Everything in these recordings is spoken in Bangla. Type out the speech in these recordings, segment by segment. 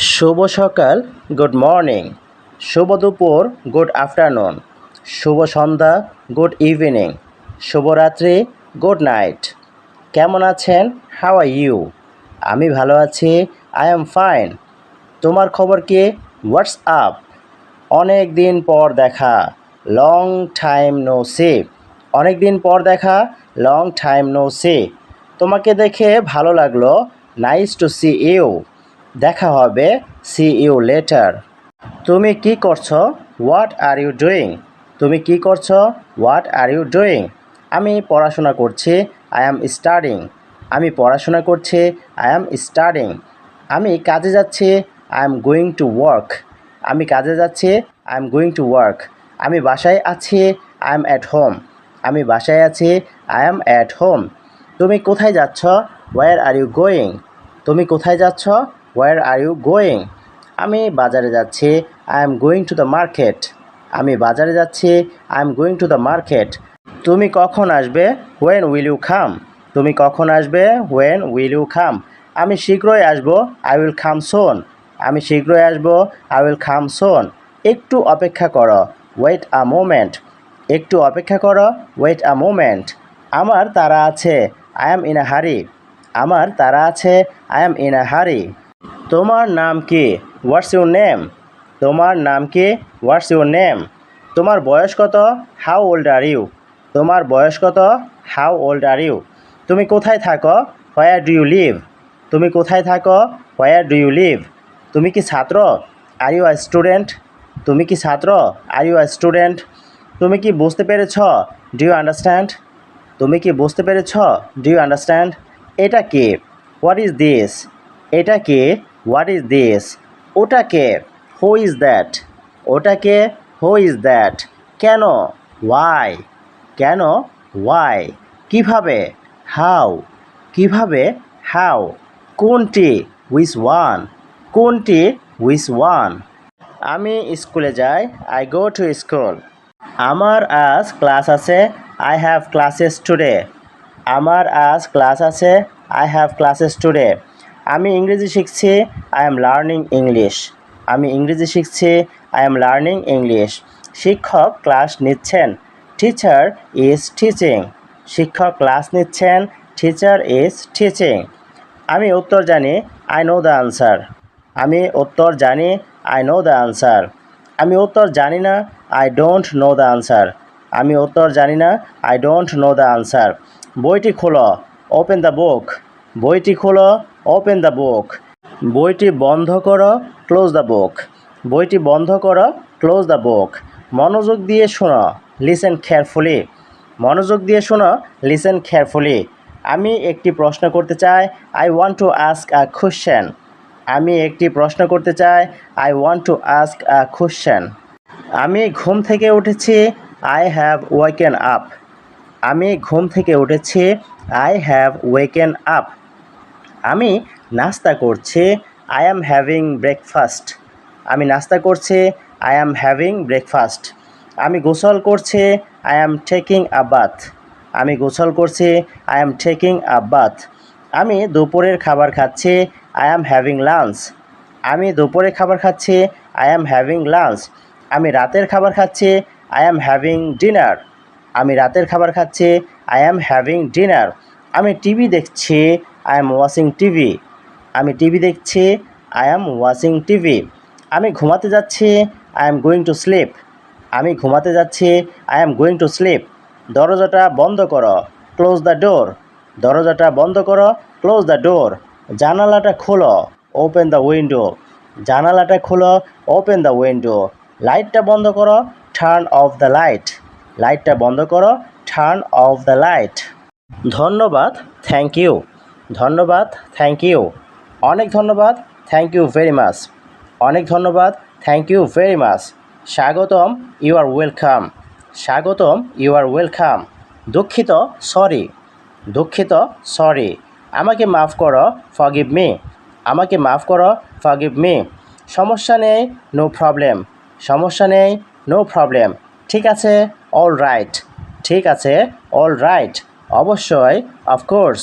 শুভ সকাল, গুড মর্নিং। শুভ দুপুর, গুড আফটারনুন। শুভ সন্ধ্যা, গুড ইভিনিং। শুভরাত্রি, গুড নাইট। কেমন আছেন? How are you? আমি ভালো আছি, আই এম ফাইন। তোমার খবর কি? What's up? অনেক দিন পর দেখা, লং টাইম নো সি। অনেক দিন পর দেখা, লং টাইম নো সি। তোমাকে দেখে ভালো লাগলো, নাইস টু সি ইউ। দেখা হবে, সি ইউ লেটার। তুমি কি করছো? What are you doing? তুমি কি করছো? What are you doing? আমি পড়াশোনা করছি, আই অ্যাম স্টাডিং। আমি পড়াশোনা করছি, আই অ্যাম স্টাডিং। আমি কাজে যাচ্ছি, I am going to work. আমি কাজে যাচ্ছি, I am going to work. আমি বাসায় আছি, আই এম অ্যাট হোম। আমি বাসায় আছি, আই এম অ্যাট হোম। তুমি কোথায় যাচ্ছ? Where are you going? তুমি কোথায় যাচ্ছ? Where are you going? আমি বাজারে যাচ্ছি, I am going to the market. আমি বাজারে যাচ্ছি, I am going to the market. তুমি কখন আসবে? When will you come? তুমি কখন আসবে? When will you come? আমি শীঘ্রই আসবো, আই উইল কাম সোন। আমি শীঘ্রই আসবো, আই উইল কাম সোন। একটু অপেক্ষা করো, ওয়েট আ মোমেন্ট। একটু অপেক্ষা করো, ওয়েট আ মোমেন্ট। আমার তাড়া আছে, আই অ্যাম ইন আ হারি। আমার তাড়া আছে, আই অ্যাম ইন আ হারি। তোমার নাম কি? What's your name? তোমার নাম কি? What's your name? তোমার বয়স কত? How old are you? তোমার বয়স কত? How old are you? তুমি কোথায় থাকো? Where do you live? তুমি কোথায় থাকো? Where do you live? তুমি কি ছাত্র? Are you a student? তুমি কি ছাত্র? Are you a student? তুমি কি বুঝতে পেরেছ? Do you understand? তুমি কি বুঝতে পেরেছ? Do you understand? এটা কি? What is this? এটা কি? What is this? ওটা কে? Who is that? ওটা কে? Who is that? কেন? ওয়াই? কেন? ওয়াই? কিভাবে? হাউ? কিভাবে? হাউ? কোনটি? Which one? কোনটি? Which one? আমি স্কুলে যাই, আই গো টু স্কুল। আমার আজ ক্লাস আছে, আই হ্যাভ ক্লাসেস টুডে। আমার আজ ক্লাস আছে, আই হ্যাভ ক্লাসেস টুডে। আমি ইংরেজি শিখছি, আই এম লার্নিং ইংলিশ। আমি ইংরেজি শিখছি, আই এম লার্নিং ইংলিশ। শিক্ষক ক্লাস নিচ্ছেন, টিচার ইজ টিচিং। শিক্ষক ক্লাস নিচ্ছেন, টিচার ইজ টিচিং। আমি উত্তর জানি, আই নো দ্য আনসার। আমি উত্তর জানি, আই নো দ্য আনসার। আমি উত্তর জানি না, I don't know the answer. আমি উত্তর জানি না, I don't know the answer. বইটি খোলো, ওপেন দ্য বুক। বইটি খোলো, ওপেন দ্য বুক। বইটি বন্ধ করো, ক্লোজ দ্য বুক। বইটি বন্ধ করো, ক্লোজ দ্য বুক। মনোযোগ দিয়ে শোনো, লিসেন কেয়ারফুলি। মনোযোগ দিয়ে শোনো, লিসেন কেয়ারফুলি। আমি একটি প্রশ্ন করতে চাই, I want to ask a question. আমি একটি প্রশ্ন করতে চাই, I want to ask a question. আমি ঘুম থেকে উঠেছি, আই হ্যাভ ওয়েকেন আপ। আমি ঘুম থেকে উঠেছি, আই হ্যাভ ওয়েকেন আপ। আমি নাস্তা করছি, আই অ্যাম হ্যাভিং ব্রেকফাস্ট। আমি নাস্তা করছি, আই অ্যাম হ্যাভিং ব্রেকফাস্ট। আমি গোসল করছি, I am taking a bath. আমি গোসল করছি, I am taking a bath. আমি দুপুরের খাবার খাচ্ছি, আই অ্যাম হ্যাভিং লাঞ্চ। আমি দুপুরে খাবার খাচ্ছি, আই অ্যাম হ্যাভিং লাঞ্চ। আমি রাতের খাবার খাচ্ছি, আই অ্যাম হ্যাভিং ডিনার। আমি রাতের খাবার খাচ্ছি, আই অ্যাম হ্যাভিং ডিনার। আমি টিভি দেখছি, আই অ্যাম ওয়াচিং টিভি। আমি টিভি দেখছি, আই অ্যাম ওয়াচিং টিভি। আমি ঘুমাতে যাচ্ছি, I am going to sleep. আমি ঘুমাতে যাচ্ছি, I am going to sleep. দরজাটা বন্ধ করো, ক্লোজ দ্য ডোর। দরজাটা বন্ধ করো, ক্লোজ দ্য ডোর। জানালাটা খোলো, ওপেন দ্য উইন্ডো। জানালাটা খোলো, ওপেন দ্য উইন্ডো। লাইটটা বন্ধ করো, টার্ন অফ দ্য লাইট। লাইটটা বন্ধ করো, টার্ন অফ দ্য লাইট। ধন্যবাদ, থ্যাংক ইউ। ধন্যবাদ, থ্যাংক ইউ। অনেক ধন্যবাদ, থ্যাংক ইউ ভেরি মাচ। অনেক ধন্যবাদ, থ্যাংক ইউ ভেরি মাচ। স্বাগতম, ইউ আর ওয়েলকাম। স্বাগতম, ইউ আর ওয়েলকাম। দুঃখিত, সরি। দুঃখিত, সরি। আমাকে মাফ করো, ফরগিভ মি। আমাকে মাফ করো, ফরগিভ মি। সমস্যা নেই, নো প্রবলেম। সমস্যা নেই, নো প্রবলেম। ঠিক আছে, অল রাইট। ঠিক আছে, অল রাইট। অবশ্যই, অফকোর্স।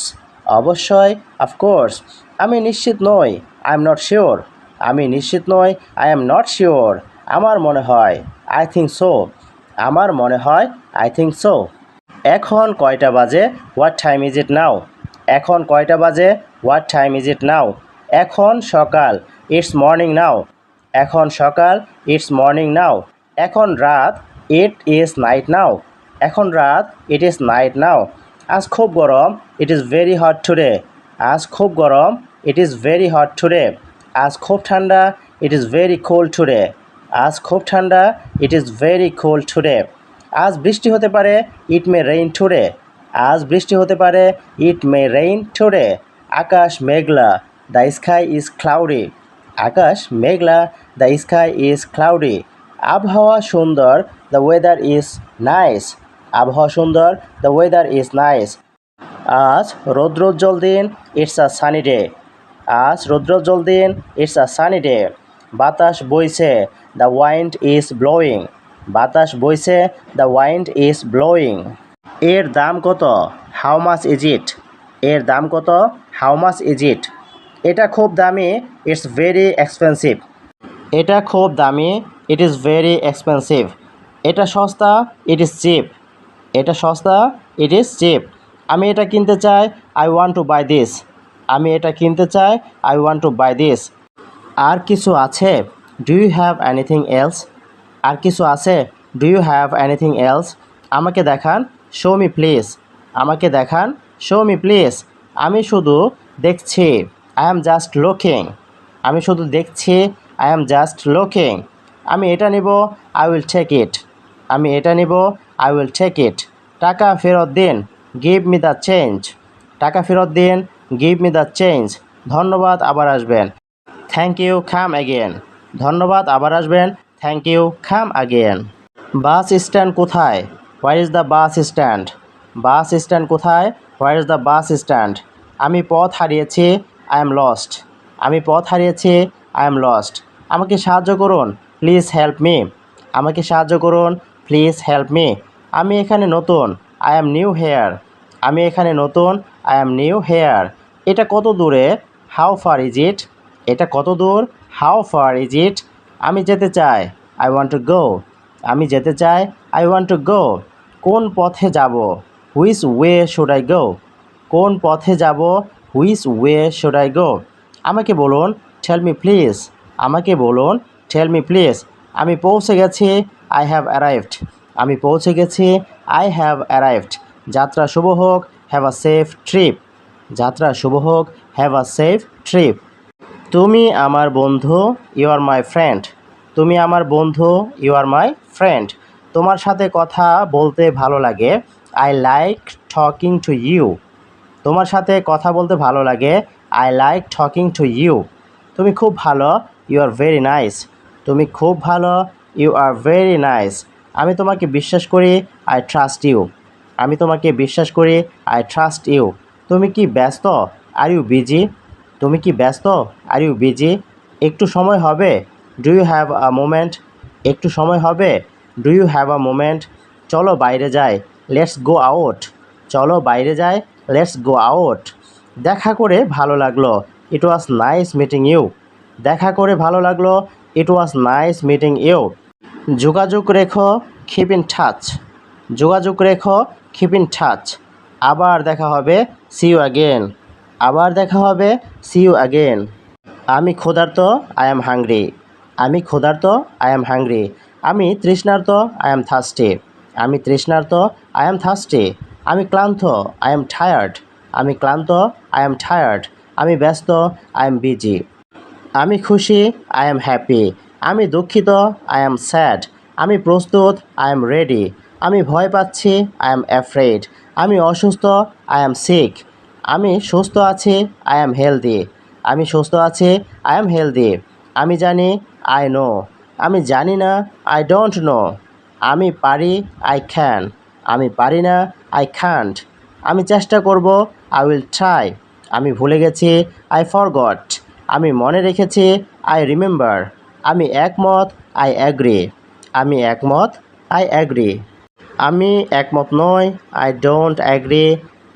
অবশ্যই, অফকোর্স। আমি নিশ্চিত নই, আই এম নট শিওর। আমি নিশ্চিত নই, আই এম নট শিওর। আমার মনে হয়, আই থিঙ্ক সো। আমার মনে হয়, আই থিঙ্ক সো। এখন কয়টা বাজে? হোয়াট টাইম ইজ ইট নাও? এখন কয়টা বাজে? হোয়াট টাইম ইজ ইট নাও? এখন সকাল, ইটস মর্নিং নাও। এখন সকাল, ইটস মর্নিং নাও। এখন রাত, ইট ইজ নাইট নাও। এখন রাত, ইট ইজ নাইট নাও। আজ খুব গরম, it is very hot today. আজ খুব গরম, it is very hot today. আজ খুব ঠান্ডা, it is very cold today. আজ খুব ঠান্ডা, it is very cold today. আজ বৃষ্টি হতে পারে, ইট মে রেইন টুডে। আজ বৃষ্টি হতে পারে, ইট মে রেইন টুডে। আকাশ মেঘলা, দ্য স্কাই ইজ ক্লাউডি। আকাশ মেঘলা, দ্য স্কাই ইজ ক্লাউডি। আবহাওয়া সুন্দর, দ্য ওয়েদার ইজ নাইস। আবহাওয়া সুন্দর, দ্য ওয়েদার ইজ নাইস। আজ রৌদ্রোজ্জ্বল দিন, ইটস আ সানি ডে। আজ রৌদ্রোজ্জ্বল দিন, ইটস আ সানি ডে। বাতাস বইছে, দ্য ওয়াইন্ড ইজ ব্লোয়িং। বাতাস বইছে, দ্য ওয়াইন্ড ইজ ব্লোয়িং। এর দাম কত? How much is it? এর দাম কত? How much is it? এটা খুব দামি, ইটস ভেরি এক্সপেন্সিভ। এটা খুব দামি, ইট ইজ ভেরি এক্সপেন্সিভ। এটা সস্তা, ইট ইজ চিপ। এটা সস্তা, ইট ইজ চিপ। আমি এটা কিনতে চাই, I want to buy this. আমি এটা কিনতে চাই, I want to buy this. আর কিছু আছে? Do you have anything else? আর কিছু আছে? Do you have anything else? আমাকে দেখান, শো মি প্লিজ। আমাকে দেখান, শো মি প্লিজ। আমি শুধু দেখছি, আই অ্যাম জাস্ট লুকিং। আমি শুধু দেখছি, আই অ্যাম জাস্ট লুকিং। আমি এটা নিব, আই উইল টেক ইট। আমি এটা নিব, আই উইল টেক ইট। টাকা ফেরত দিন, গিভ মি দ্য চেঞ্জ। টাকা ফেরত দিন, গিভ মি দ্য চেঞ্জ। ধন্যবাদ, আবার আসবেন। Thank you, come again. ধন্যবাদ, আবার আসবেন। Thank you, come again. Bus stand কোথায়? Where is the bus stand? Bus stand কোথায়? Where is the bus stand? আমি পথ হারিয়েছি, আই এম লস্ট। আমি পথ হারিয়েছি, আই এম লস্ট। আমাকে সাহায্য করুন, প্লিজ হেল্প মি। আমাকে সাহায্য করুন, প্লিজ হেল্প মি। আমি এখানে নতুন, আই অ্যাম নিউ হেয়ার। আমি এখানে নতুন, আই অ্যাম নিউ হেয়ার। এটা কত দূরে? How far is it? এটা কত দূর? How far is it? আমি যেতে চাই, আই ওয়ান্ট টু গো। আমি যেতে চাই, আই ওয়ান্ট টু গো। কোন পথে যাব? Which way should I go? কোন পথে যাব? Which way should I go? আমাকে বলুন, টেল মি প্লিজ। আমাকে বলুন, টেল মি প্লিজ। আমি পৌঁছে গেছি, আই হ্যাভ অ্যারাইভড। আমি পৌঁছে গেছি, আই হ্যাভ অ্যারাইভড। যাত্রা শুভ হোক, হ্যাভ আ সেফ ট্রিপ। যাত্রা শুভ হোক, হ্যাভ আ সেফ ট্রিপ। তুমি আমার বন্ধু, ইউ আর মাই ফ্রেন্ড। তুমি আমার বন্ধু, ইউ আর মাই ফ্রেন্ড। তোমার সাথে কথা বলতে ভালো লাগে, I like talking to you. তোমার সাথে কথা বলতে ভালো লাগে, I like talking to you. তুমি খুব ভালো, ইউ আর ভেরি নাইস। তুমি খুব ভালো, ইউ আর ভেরি নাইস। আমি তোমাকে বিশ্বাস করি, আই ট্রাস্ট ইউ। আমি তোমাকে বিশ্বাস করি, আই ট্রাস্ট ইউ। তুমি কি ব্যস্ত? Are you busy? তুমি কি ব্যস্ত? Are you busy? একটু সময় হবে? Do you have a moment? একটু সময় হবে? Do you have a moment? চলো বাইরে যাই, লেটস গো আউট। চলো বাইরে যাই, লেটস গো আউট। দেখা করে ভালো লাগলো, ইট ওয়াজ নাইস মিটিং ইউ। দেখা করে ভালো লাগলো, ইট ওয়াজ নাইস মিটিং ইউ। যোগাযোগ রেখো, কিপ ইন টাচ। যোগাযোগ রেখো, কিপ ইন টাচ। আবার দেখা হবে, সি ইউ অ্যাগেন। আবার দেখা হবে, সি ইউ অ্যাগেন। আমি ক্ষুধার্ত, আই অ্যাম হাংরি। আমি ক্ষুধার্ত, আই অ্যাম হাংরি। আমি তৃষ্ণার্ত, আই অ্যাম থার্স্টি। আমি তৃষ্ণার্ত, আই অ্যাম থার্স্টি। আমি ক্লান্ত, আই অ্যাম টায়ার্ড। আমি ক্লান্ত, আই অ্যাম টায়ার্ড। আমি ব্যস্ত, আই অ্যাম বিজি। আমি খুশি, আই অ্যাম হ্যাপি। আমি দুঃখিত, আই অ্যাম স্যাড। আমি প্রস্তুত, আই অ্যাম রেডি। আমি ভয় পাচ্ছি, আই অ্যাম অ্যাফ্রেড। আমি অসুস্থ, আই অ্যাম সিক। আমি সুস্থ আছি, আই অ্যাম হেলদি। আমি সুস্থ আছি, আই অ্যাম হেলদি। আমি জানি, আই নো। আমি জানি না, আই ডোন্ট নো। আমি পারি, আই ক্যান। আমি পারি না, আই ক্যান্ট। আমি চেষ্টা করব, আই উইল ট্রাই। আমি ভুলে গেছি, আই ফরগট। আমি মনে রেখেছি, আই রিমেম্বার। আমি একমত, আই অ্যাগ্রি। আমি একমত, আই অ্যাগ্রি। আমি একমত নই, আই ডোন্ট অ্যাগ্রি।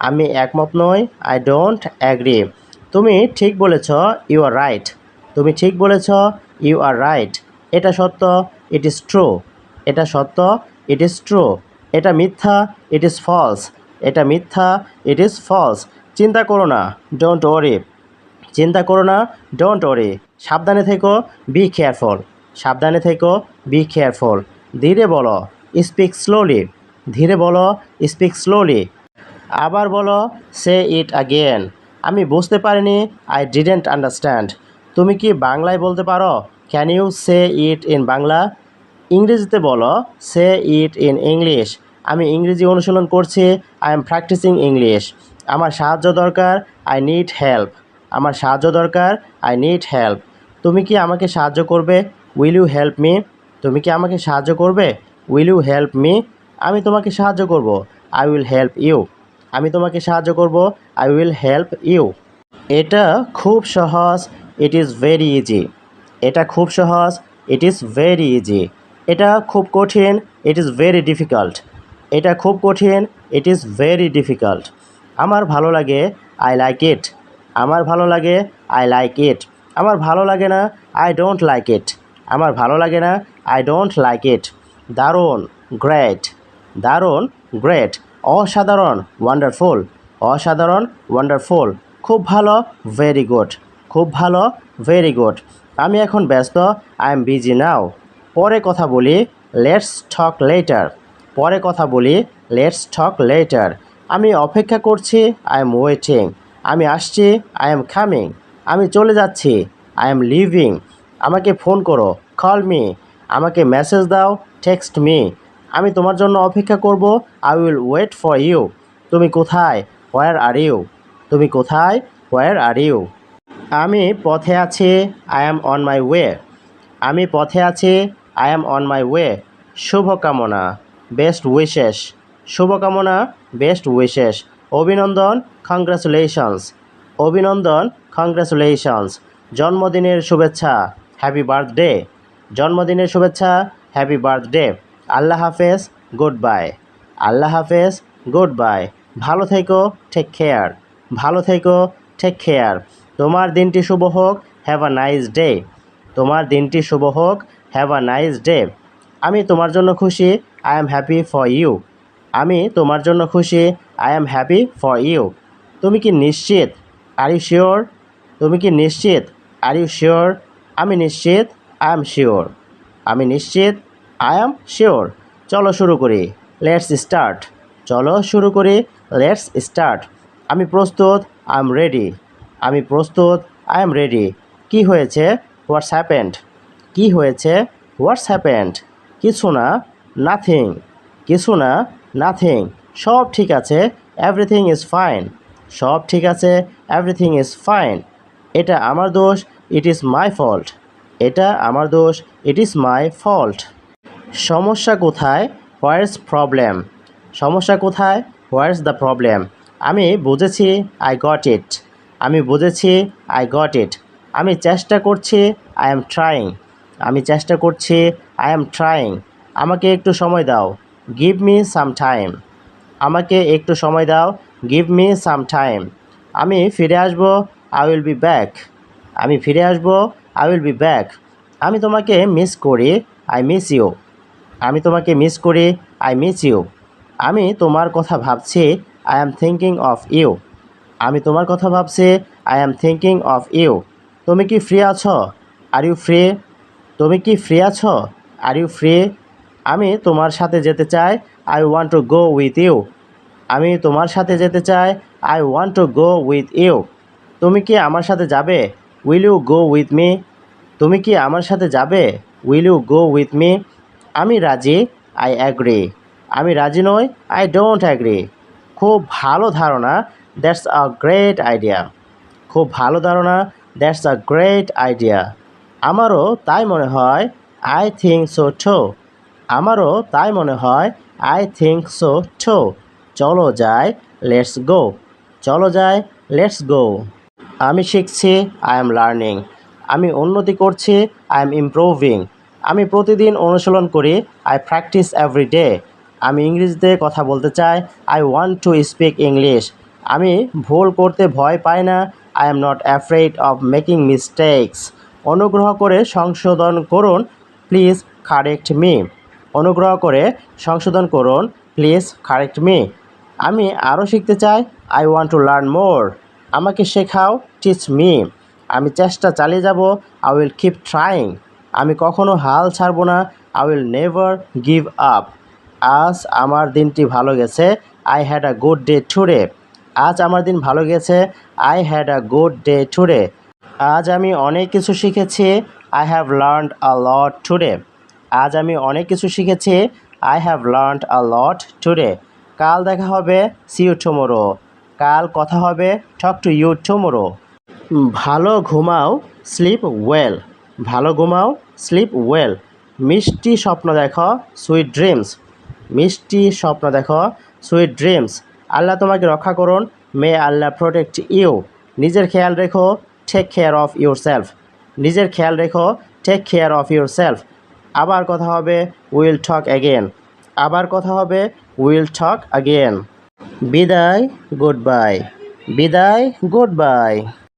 আমি একমত নই, আই ডোন্ট অ্যাগ্রি। তুমি ঠিক বলেছ, ইউ আর রাইট। তুমি ঠিক বলেছ, ইউ আর রাইট। এটা সত্য, ইট ইজ ট্রু। এটা সত্য, ইট ইজ ট্রু। এটা মিথ্যা, ইট ইজ ফলস। এটা মিথ্যা, ইট ইজ ফলস। চিন্তা করো না, ডোন্ট ওয়ারি। চিন্তা করো না, ডোন্ট ওয়ারি। সাবধানে থেকো, বি কেয়ারফুল। সাবধানে থেকো, বি কেয়ারফুল। ধীরে বলো, স্পিক স্লোলি। ধীরে বলো, স্পিক স্লোলি। আবার বলো, সে ইট আগেন। আমি বুঝতে পারিনি, আই ডিডেন্ট আন্ডারস্ট্যান্ড। তুমি কি বাংলায় বলতে পারো? Can you say it in Bangla? ইংরেজিতে বলো, সে ইট ইন ইংলিশ। আমি ইংরেজি অনুশীলন করছি, আই এম প্র্যাকটিসিং ইংলিশ। আমার সাহায্য দরকার, আই নিড হেল্প। আমার সাহায্য দরকার, আই নিড হেল্প। তুমি কি আমাকে সাহায্য করবে? Will you help me? তুমি কি আমাকে সাহায্য করবে? Will you help me? আমি তোমাকে সাহায্য করব, আই উইল হেল্প ইউ। আমি তোমাকে সাহায্য করব, আই উইল হেল্প ইউ। এটা খুব সহজ, ইট ইজ ভেরি ইজি। এটা খুব সহজ, ইট ইজ ভেরি ইজি। এটা খুব কঠিন, ইট ইজ ভেরি ডিফিকাল্ট। এটা খুব কঠিন, ইট ইজ ভেরি ডিফিকাল্ট। আমার ভালো লাগে, আই লাইক ইট। আমার ভালো লাগে, আই লাইক ইট। আমার ভালো লাগে না, আই ডোন্ট লাইক ইট। আমার ভালো লাগে না, আই ডোন্ট লাইক ইট। দারুণ, গ্রেট। দারুণ, গ্রেট। অসাধারণ, ওয়ান্ডারফুল। অসাধারণ, ওয়ান্ডারফুল। খুব ভালো, ভেরি গুড। খুব ভালো, ভেরি গুড। আমি এখন ব্যস্ত, আই এম বিজি নাও। পরে কথা বলি, লেটস টক লেটার। পরে কথা বলি, লেটস টক লেটার। আমি অপেক্ষা করছি, আই এম ওয়েটিং। আমি আসছি, আই এম কামিং। আমি চলে যাচ্ছি, আই এম লিভিং। আমাকে ফোন করো, কল মি। আমাকে মেসেজ দাও, টেক্সট মি। আমি তোমার জন্য অপেক্ষা করব, I will wait for you. তুমি কোথায়? Where are you? তুমি কোথায়? Where are you? আমি পথে আছি, I am on my way. আমি পথে আছি, I am on my way. শুভকামনা, বেস্ট উইশেস। শুভকামনা, বেস্ট উইশেস। অভিনন্দন, কংগ্রাচুলেশনস। অভিনন্দন, কংগ্রাচুলেশনস। জন্মদিনের শুভেচ্ছা, হ্যাপি বার্থডে। জন্মদিনের শুভেচ্ছা, হ্যাপি বার্থডে। আল্লাহ হাফেজ, গুড বাই। আল্লাহ হাফেজ, গুড বাই। ভালো থেকো, টেক কেয়ার। ভালো থেকো, টেক কেয়ার। তোমার দিনটি শুভ হোক, হ্যাভ আ নাইস ডে। তোমার দিনটি শুভ হোক, হ্যাভ আ নাইস ডে। আমি তোমার জন্য খুশি, I am happy for you. আমি তোমার জন্য খুশি, I am happy for you. তুমি কি নিশ্চিত? Are you sure? তুমি কি নিশ্চিত? Are you sure? আমি নিশ্চিত, আই এম শিওর। আমি নিশ্চিত, আই এম শিওর। চলো শুরু করি, লেটস স্টার্ট। চলো শুরু করি, লেটস স্টার্ট। আমি প্রস্তুত, আই এম রেডি। আমি প্রস্তুত, আই এম রেডি। কী হয়েছে? হোয়াটস হ্যাপেন্ড? কী হয়েছে? হোয়াটস হ্যাপেন্ড? কিছু না, নাথিং। কিছু না, নাথিং। সব ঠিক আছে, এভরিথিং ইজ ফাইন। সব ঠিক আছে, এভরিথিং ইজ ফাইন। এটা আমার দোষ, ইট ইজ মাই ফল্ট। এটা আমার দোষ, ইট ইজ মাই ফল্ট। সমস্যা কোথায়? হোয়ার প্রবলেম? সমস্যা কোথায়? Where is the problem? আমি বুঝেছি, আই গট ইট। আমি বুঝেছি, আই গট ইট। আমি চেষ্টা করছি, আই এম ট্রাইং। আমি চেষ্টা করছি, আই এম ট্রাইং। আমাকে একটু সময় দাও, গিভ মি সাম টাইম। আমাকে একটু সময় দাও, গিভ মি সাম টাইম। আমি ফিরে আসব, আই উইল বি ব্যাক। আমি ফিরে আসব, আই উইল বি ব্যাক। আমি তোমাকে মিস করি, আই মিস ইউ। আমি তোমাকে মিস করি, আই মিস ইউ। আমি তোমার কথা ভাবছি, I am thinking of you. আমি তোমার কথা ভাবছি, I am thinking of you. তুমি কি ফ্রি আছো? Are you free? তুমি কি ফ্রি আছো? Are you free? আমি তোমার সাথে যেতে চাই, I want to go with you. আমি তোমার সাথে যেতে চাই, I want to go with you. তুমি কি আমার সাথে যাবে? Will you go with me? তুমি কি আমার সাথে যাবে? Will you go with me? আমি রাজি, আই অ্যাগ্রি। আমি রাজি নই, আই ডোন্ট অ্যাগ্রি। খুব ভালো ধারণা, দ্যাটস আ গ্রেট আইডিয়া। খুব ভালো ধারণা, দ্যাটস আ গ্রেট আইডিয়া। আমারও তাই মনে হয়, আই থিঙ্ক সো টু। আমারও তাই মনে হয়, আই থিঙ্ক সো টু। চলো যাই, লেটস গো। চলো যাই, লেটস গো। আমি শিখছি, আই এম লার্নিং। আমি উন্নতি করছি, আই এম ইমপ্রুভিং। আমি প্রতিদিন অনুশীলন করি, আই প্র্যাকটিস এভরি ডে। আমি ইংরেজিতে কথা বলতে চাই, I want to speak English. আমি ভুল করতে ভয় পাই না, I am not afraid of making mistakes. অনুগ্রহ করে সংশোধন করুন, প্লিজ কারেক্ট মি। অনুগ্রহ করে সংশোধন করুন, প্লিজ কারেক্ট মি। আমি আরও শিখতে চাই, I want to learn more. আমাকে শেখাও, টিচ মি। আমি চেষ্টা চালিয়ে যাব, আই উইল কিপ ট্রাইং। আমি কখনো হাল ছাড়ব না, I will never give up. আজ আমার দিনটি ভালো গেছে, I had a good day today. আজ আমার দিন ভালো গেছে, I had a good day today. আজ আমি অনেক কিছু শিখেছি, I have learned a lot today. আজ আমি অনেক কিছু শিখেছি, I have learned a lot today. কাল দেখা হবে, সি ইউ টুমোরো। কাল কথা হবে, টক টু ইউ টুমোরো। ভালো ঘুমাও, স্লিপ ওয়েল। ভালো ঘুমাও, স্লিপ ওয়েল। মিষ্টি স্বপ্ন দেখো, সুইট ড্রিমস। মিষ্টি স্বপ্ন দেখো, সুইট ড্রিমস। আল্লাহ তোমাকে রক্ষা করুন, মে আল্লাহ প্রোটেক্ট ইউ। নিজের খেয়াল রেখো, take care of yourself. নিজের খেয়াল রেখো, take care of yourself. আবার কথা হবে, উইল টক অ্যাগেন। আবার কথা হবে, উইল টক অ্যাগেন। বিদায়, গুড বাই। বিদায়, গুড বাই।